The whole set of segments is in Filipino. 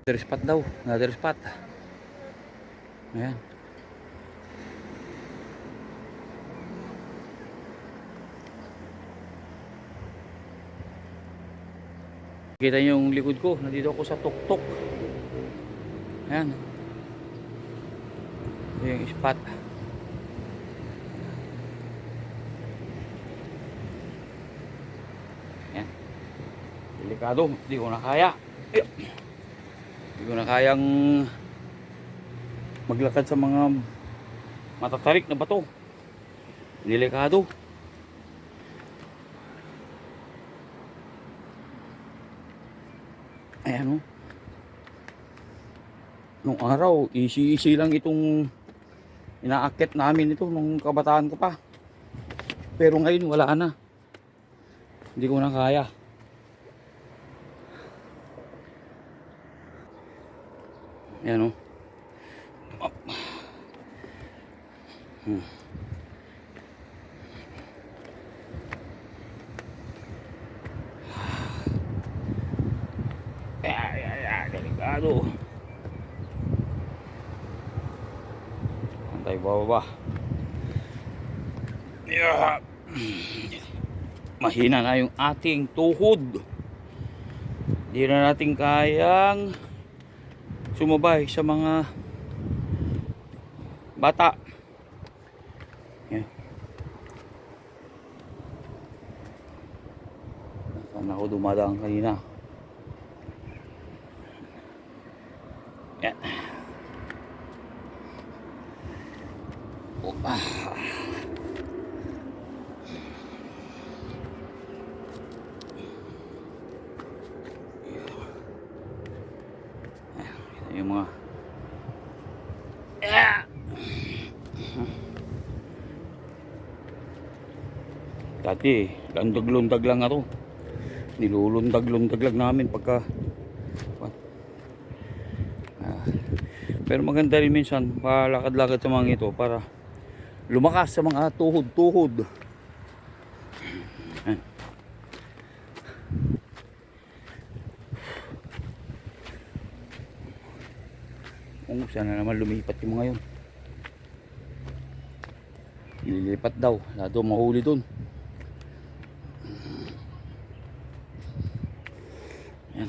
Another spot daw. Another spot. Ayan. Kita niyo yung likod ko. Nandito ako sa tuktok. Ayan. Ito yung spot. Ayan. Delikado. Hindi ko na kaya. Hindi ko na kayang maglakad sa mga matatarik na bato. Delikado. Ayan o. Nung araw, easy lang itong inaakit namin ito nung kabataan ko pa. Pero ngayon wala na. Hindi ko na kaya. Ayan o. Delikado. Antay bababa. Yeah. Mahina na yung ating tuhod. Hindi na natin kayang sumabay sa mga bata. Yeah. Saan ako dumadaan kanina? Yan. Yung mga dati lundag-lundag lang ito. Nilulundag-lundag lang namin pagka pero maganda rin minsan palakad-lakad sa mga ito para lumakas sa mga tuhod-tuhod. Kung sana naman lumipat yung mga yun. Lilipat daw, lalo mahuli dun. Yan.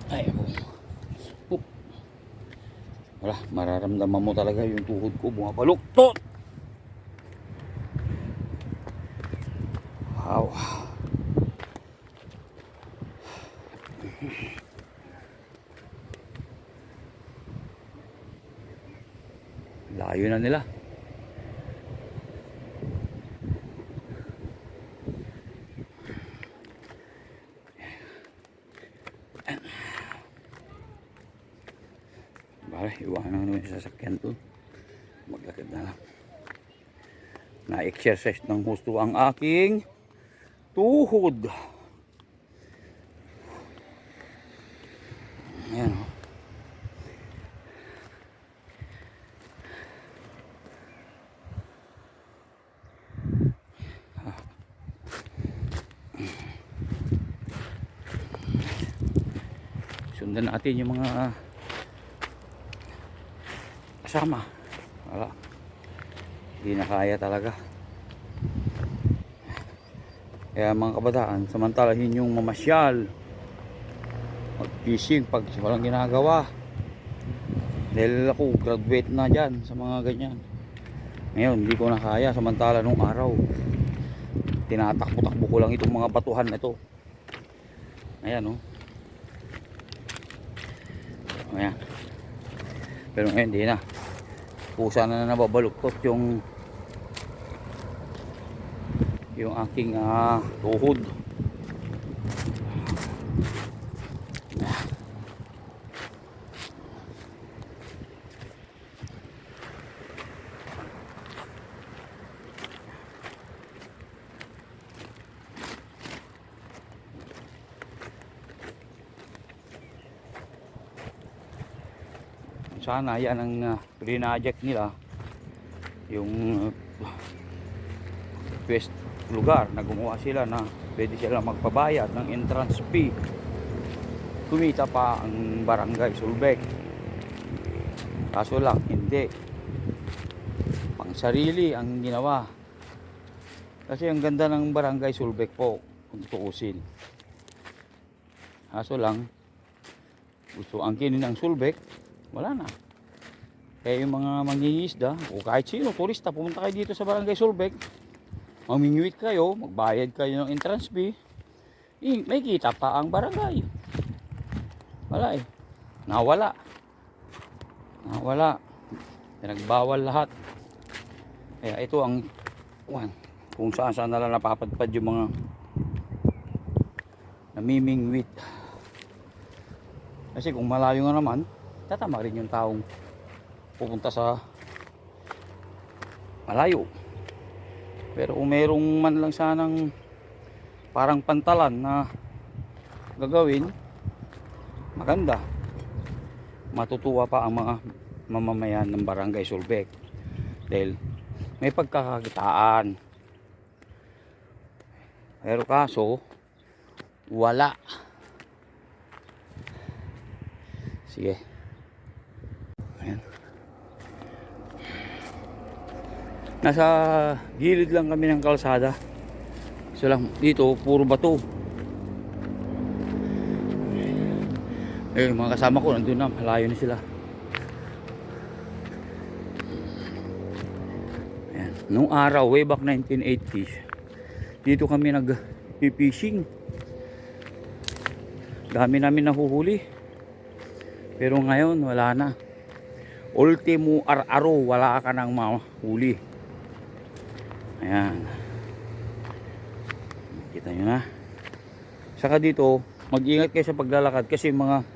Ay ako. Wala, mararamdaman mo talaga yung tuhod ko bumabaluktot. Wow. Layo na nila. Bale, iwanan naman yung sasakyan doon. Maglakad na lang. Na-exercise ng gusto ang aking tuhod. Ayan o. Sundan natin yung mga kasama. Wala. Hindi na kaya talaga. Kaya mga kabataan, samantalahin yung mamasyal, mag-fishing pag walang ginagawa. Dahil ako graduate na dyan sa mga ganyan. Ngayon hindi ko na kaya, samantala nung araw tinatakbo-takbo ko lang itong mga batuhan na ito. Ayan o. Ayan. Pero ngayon hindi na. Pusa na nababaluktot yung aking tuhod. Sana yan ang pinaject nila yung request lugar na gumawa sila na pwede sila magpabayad ng entrance fee. Kumita pa ang barangay Sulbek. Kaso lang hindi, pang sarili ang ginawa. Kasi ang ganda ng barangay Sulbek po kung tuusin. Kaso lang gusto angkinin ang Sulbek, wala na. Kaya yung mga mangingisda o kahit sino, turista, pumunta kayo dito sa barangay Sulbek, mamingwit kayo, magbayad kayo ng entrance fee, may kita pa ang barangay. Wala eh. Nawala. Pinagbawal lahat. Kaya ito ang kung saan saan na lang napapadpad yung mga namimingwit. Kasi kung malayo nga naman, tatama rin yung taong pupunta sa malayo. Pero kung merong man lang sanang parang pantalan na gagawin, maganda. Matutuwa pa ang mga mamamayan ng barangay Sulbek dahil may pagkakakitaan. Pero kaso wala. Sige. Ayan. Nasa gilid lang kami ng kalsada. So lang dito puro bato. Eh, mga kasama ko nandun na, malayo na sila. Ayan. Noong araw, way back 1980s, dito kami nag-fishing. Dami namin nahuhuli. Pero ngayon, wala na. Ultimo ar-aro, wala ka nang mahuli. Ayan. Kita nyo na. Saka dito, mag-ingat kayo sa paglalakad kasi mga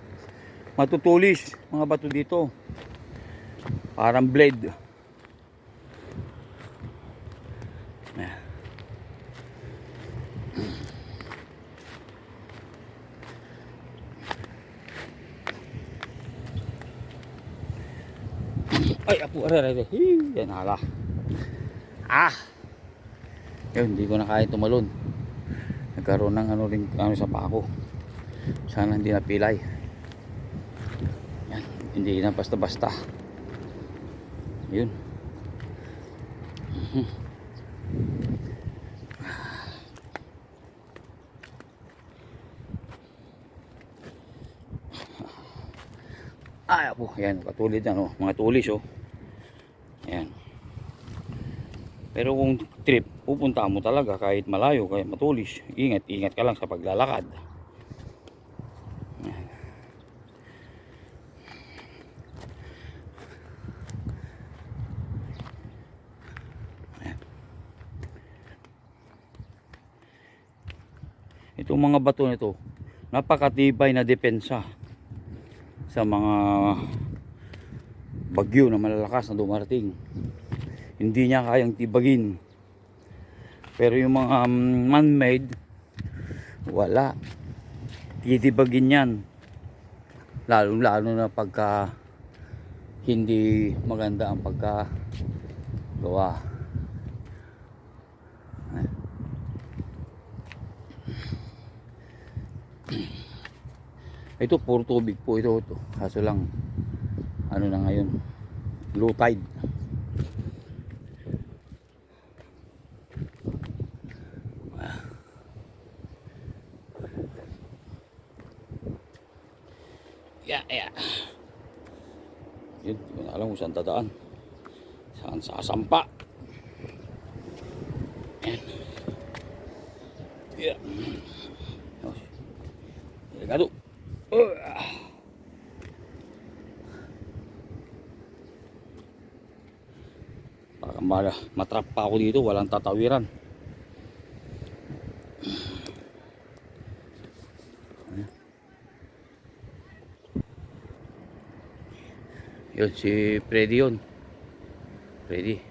matutulis mga bato dito, parang blade. Ay apo, aray. Yan hala. Yun, hindi ko na kaya tumalon. Nagkaroon ng sa pako. Sana hindi napilay. Hindi na basta-basta. Yun. Ay po, yan, katulad yan, mga tulis Yan. Pero kung trip, pupunta mo talaga kahit malayo, kahit matulis, ingat ka lang sa paglalakad. Yan. Itong mga bato nito, napakatibay na depensa sa mga bagyo na malalakas na dumarating. Hindi niya kayang tibagin. Pero yung mga man-made, wala. Titibagin yan. Lalo na pagka hindi maganda ang pagkagawa. Ito puro tubig po ito. Kaso lang ano na ngayon, low tide. Yeah. Yun, hindi ko na alam kung saan dadaan. Saan sasampa. Yeah. Delikado. Baka matrap pa ako dito, walang tatawiran. Yun si Freddy yun. Freddy.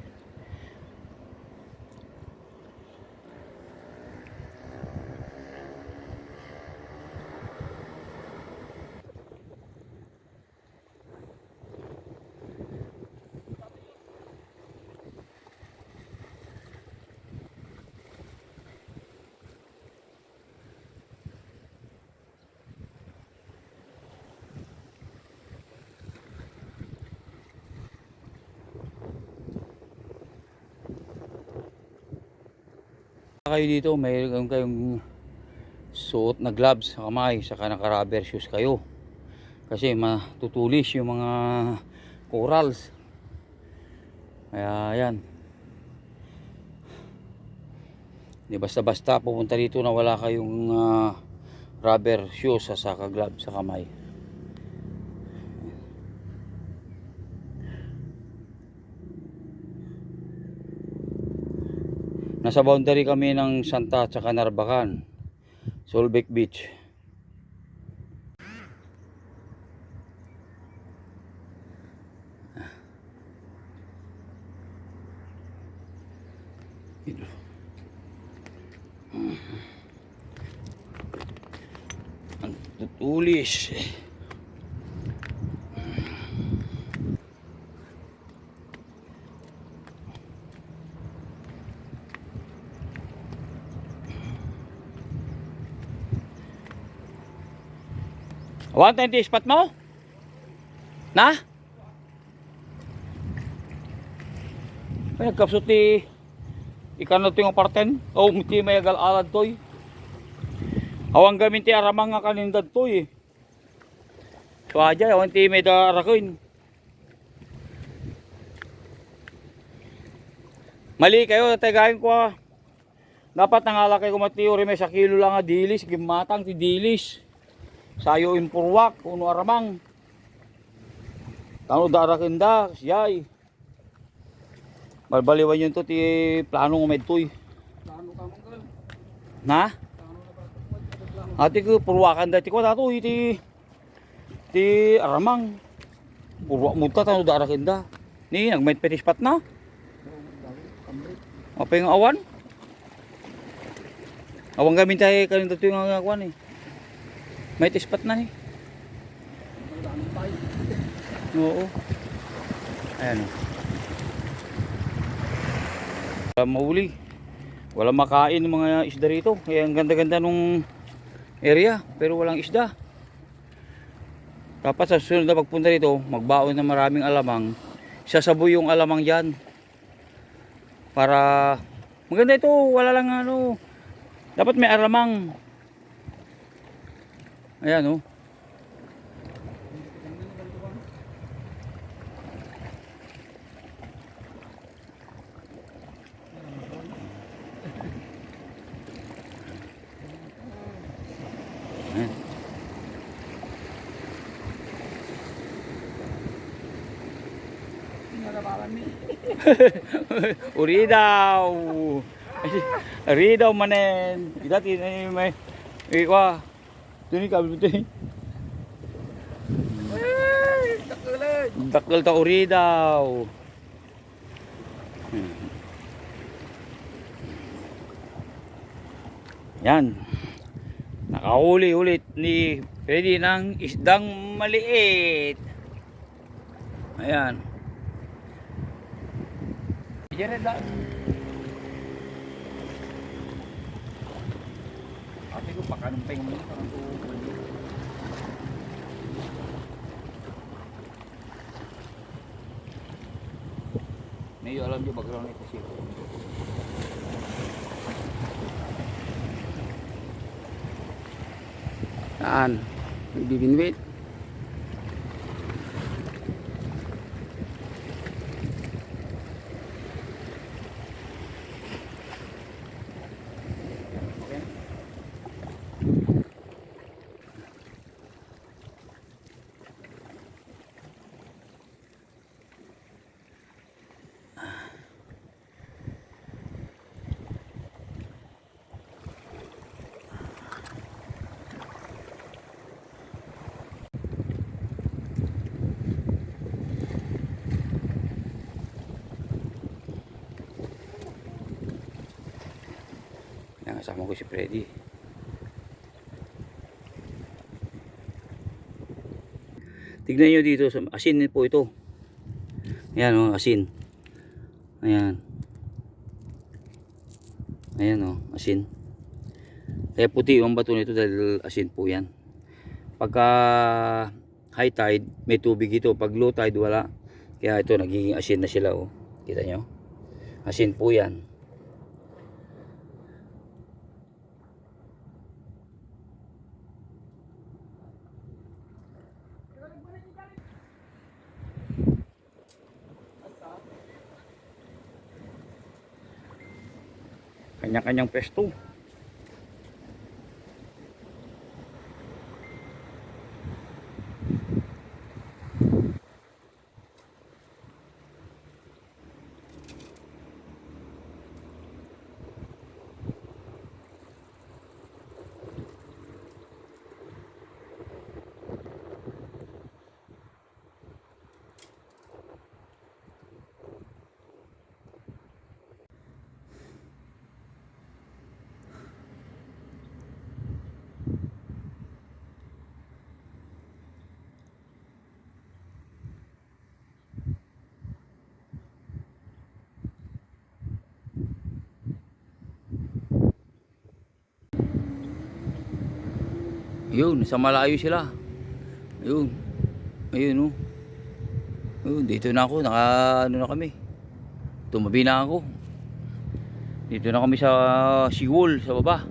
Kayo dito, mayroon kayong suot na gloves sa kamay, saka naka-rubber shoes kayo. Kasi matutulis yung mga corals. Kaya yan. Di basta-basta pupunta dito na wala kayong rubber shoes sa saka gloves sa kamay. Nasa boundary kami ng Santa at saka Narbacan, Solbec Beach. Ang tutulis. Awan tayo yung spot mo? Na? Ay, nagkapsot ni ikan na ito yung parten. O, miti may agal-alad to eh. Awang gamin ti aramang nga kanindad to eh. So, aja, awan ti may darakin. Mali kayo, natagayin ko ah. Dapat nangalakay ko matiyori may sa kilo lang nga dilis. Gimatang ti dilis. Sayo impurwak, uno aramang. Tano darakin da, siyay. Balbaliwan yun to ti plano ng medtoy. Plano ka monggal. Na? Ati ko purwakan dati ko dato ti aramang. Purwak mo ta tano darakin da. Ni nagmet petispat na. Apa yung awan? Awang gamin tayo kanin dito yung awan eh. May tispat na ni. Oo. Ayan o. Wala mahuli. Wala makain ng mga isda rito. Kaya ang ganda-ganda nung area. Pero walang isda. Dapat sa susunod na pagpunta rito, magbaon ng maraming alamang. Sasaboy yung alamang dyan. Para maganda ito. Wala lang ano. Dapat may alamang. Ayan o. Uri daw. Uri daw manen. Dati may ikwa. Ito ni kabel ito eh. Dakil ta uri daw. Yan. Nakahuli ulit ni Freddy ng isdang maliit. Ayan. Diyan na. Ate ko pakanumpeng mo parang to. Ngayon alam niyo background ito siya. Saan? Nagbibinwit. Kasama ko si Freddy. Tignan nyo dito, asin po ito. Ayan o, asin. Ayan. Ayan o, asin. Kaya puti yung bato nito dahil asin po yan. Pagka high tide, may tubig ito. Pag low tide, wala. Kaya ito, nagiging asin na sila o. Kita nyo? Asin po yan. Kanya-kanyang pwesto. Yun, sa malayo sila. Ayun. Ayun oh. Ayun, dito na ako, naka ano na kami. Tumabi na ako. Dito na kami sa seawall sa baba.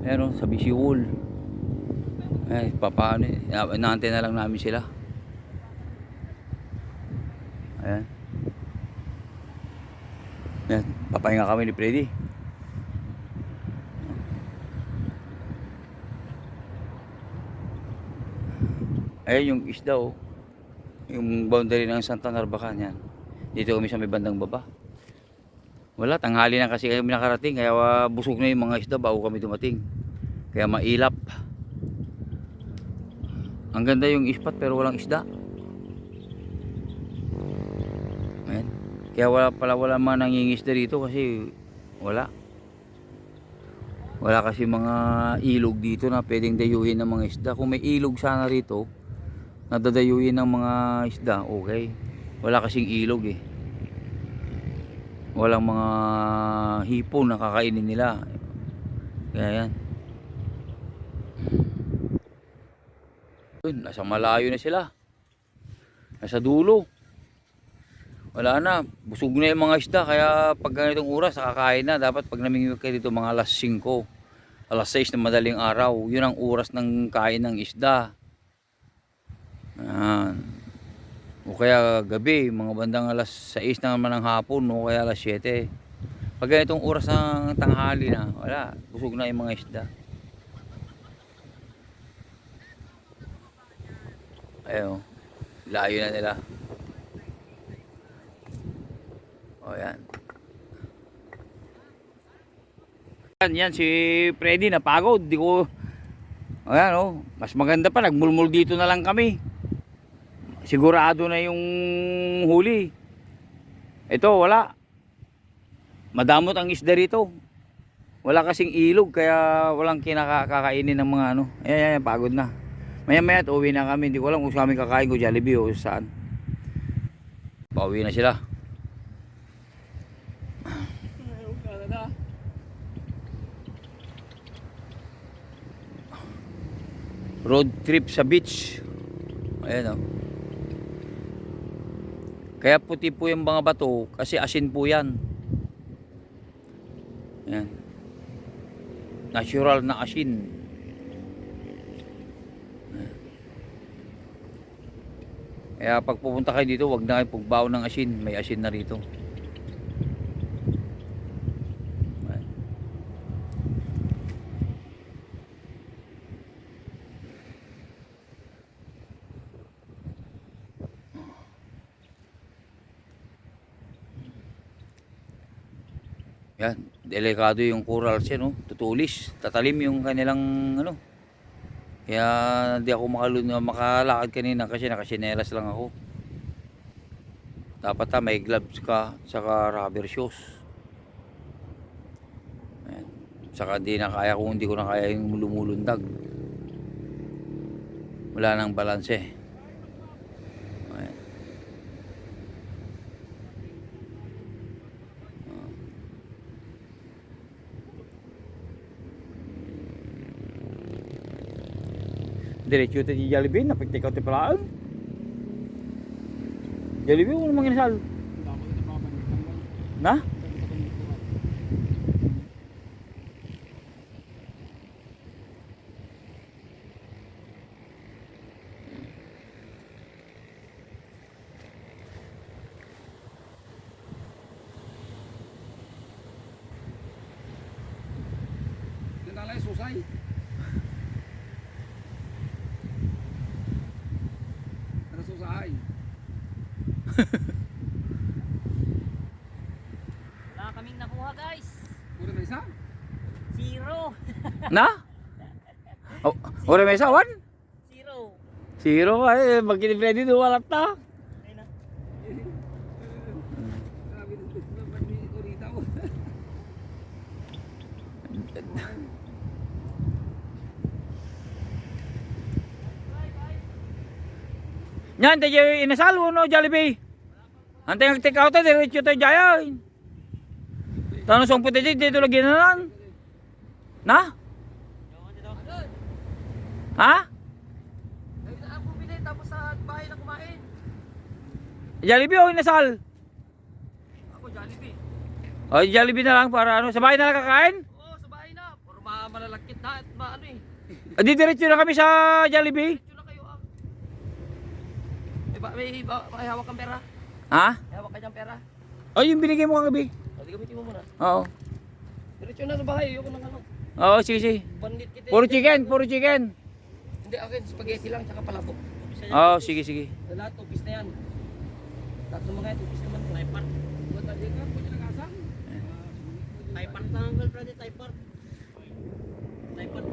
Ayan oh, sabi seawall. Eh, papaano eh. Inaantay na lang namin sila. Ayan. Ayan, papahinga kami ni Freddy. Ayan yung isda oh. Yung boundary ng Santa Narvacan yan. Dito kami sa may bandang baba. Wala, tanghali na kasi kami nakarating. Kaya busog na yung mga isda bago kami dumating. Kaya mailap. Ang ganda yung ispat pero walang isda. Ayan. Kaya wala mga nangingisda dito kasi wala. Wala kasi mga ilog dito na pwedeng dayuhin ng mga isda. Kung may ilog sana rito, nadadayuhin ng mga isda, okay. Wala kasing ilog eh. Walang mga hipon na kakainin nila. Kaya yan. Nasa malayo na sila. Nasa dulo. Wala na. Busog na yung mga isda. Kaya pag ganitong oras, nakakain na. Dapat pag namingwig kayo dito mga alas 5, alas 6 na madaling araw. Yun ang oras ng kain ng isda. Ayan. O kaya gabi, mga bandang alas 6 na naman ng hapon, o kaya alas 7. Pag ganitong oras ng tanghali na, wala, busog na yung mga isda. Ayun, layo na nila. O yan. Yan si Freddy napagod, di ko. O yan o, mas maganda pa, nagmulmul dito na lang kami. Sigurado na yung huli. Ito wala. Madamot ang isda rito. Wala kasing ilog kaya walang kinakakainin ng mga ano. Ayan, pagod na. Maya uwi na kami. Hindi ko alam kung sa amin kakain ko Jollibee o saan. Pauwi na sila. Road trip sa beach. Ayan o. Kaya puti po yung mga bato kasi asin po yan. Ayan. Natural na asin. Kaya pag pupunta kayo dito, wag na kayo pagbaw ng asin. May asin na rito. Yan, delikado yung coral siya, no? Tutulis, tatalim yung kanilang ano. Kaya hindi ako makalakad kanina kasi nakasinelas lang ako. Dapat may gloves ka saka rubber shoes. Ayan. Saka hindi na kaya kung hindi ko na kaya yung lumulundag. Wala nang balanse. Diretso tayo di Jollibee, napagtikaw tayo palaan. Jollibee, ano namang inasal? Na? susay. Tara susay. Wala kaming nakuha guys. Puro na isa. Zero. Na? Oh, ore may sawan? Zero. Zero ay magkini-ready do wala ta. Ayun na. Sabi ng ba't di ito rito? Nyan tayo inasal no Jollibee. Ante ang take out diretso tayo jaya. Tanong song puti dito lagi na lang. Na? Ha? Ay, ako bumili tapos sa bahay na kumain. Jollibee o inasal? Ako Jollibee. O Jollibee na lang para ano, sa bahay na lang kakain? Oo, sa bahay na. Puro malalakit na at maano eh. Di diretso na kami sa Jollibee. Diretso na kayo ah. May hawak kang pera? Ha? May hawak ka diyang pera? O yung binigay mo kagabi? O, di gamitin mo muna. Oo. Diretso na sa bahay. Ayoko ng ano. Oo, sige sige. Bandit kita. Puro chicken, puro chicken. Hindi, akin. Spaghetti lang, tsaka palabok. Oo, sige sige. Lahat, tupis na yan. Tatlo mga yan, tupis naman. Typart. Ba't na ka? Pwede lang asang? Typart na ang Freddy, typart. Typart.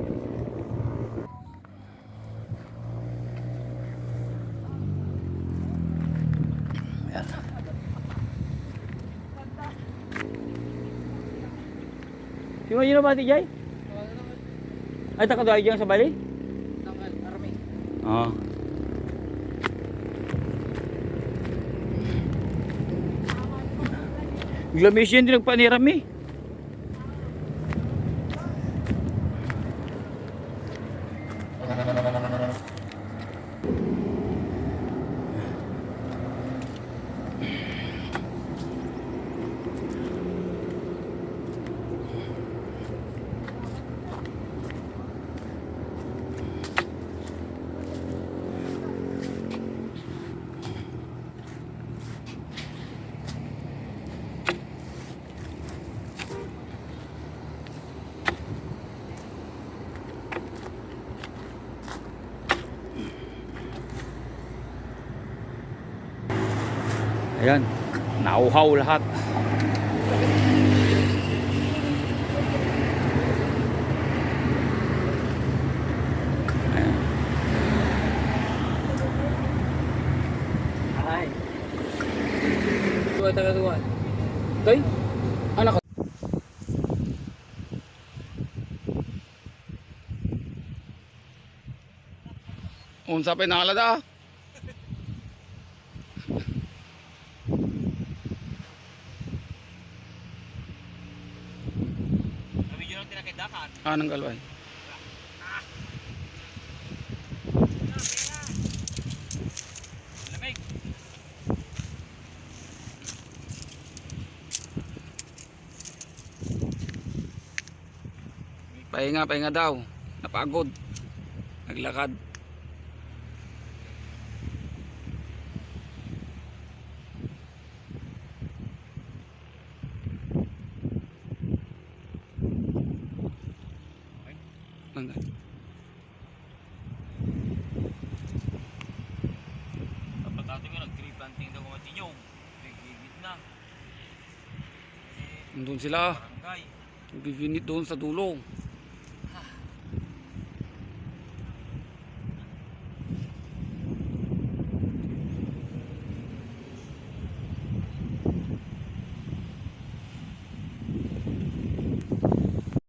Sino yun ba ti Jay? Ay takot ay diyan sa bali? Tanggal, army. Oo. Glamis yun din nagpaniram eh. Ayan, nauhaw lahat. Ayan. Ay. Tuwa taga-tuwa. Tay, anak ko. Unsa pa nakalada? Sabi nyo lang tinakidakan. Anong galway? Lamig. Pahinga, pahinga daw. Napagod. Naglakad. Mangga. Dapat atin nga nag-tree planting daw mga tinyog. Gigit na. Nandun sila. Barangay. Bivinit doon sa dulo.